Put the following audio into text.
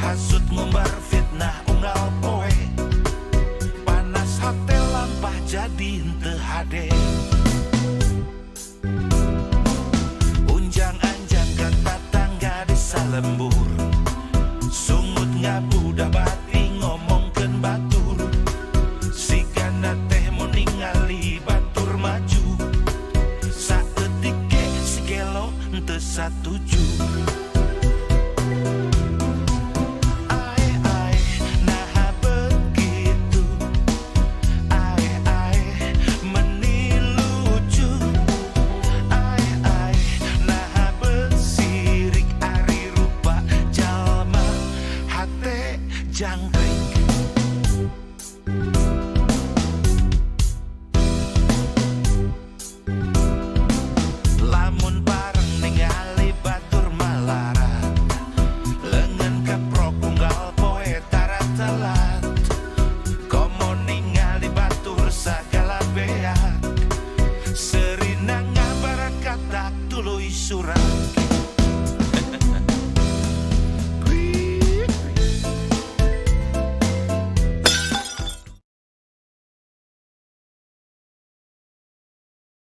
hasut ngumbar fitnah unggal poe, panas hate lampah jadi henteu hade. Unjang-anjang ka tatangga desa lembur, sungut ngabudah bati ngomongkeun batur, sigana teh mun ningali batur maju, saeutik ge si gelo henteu satuju. Jangkrik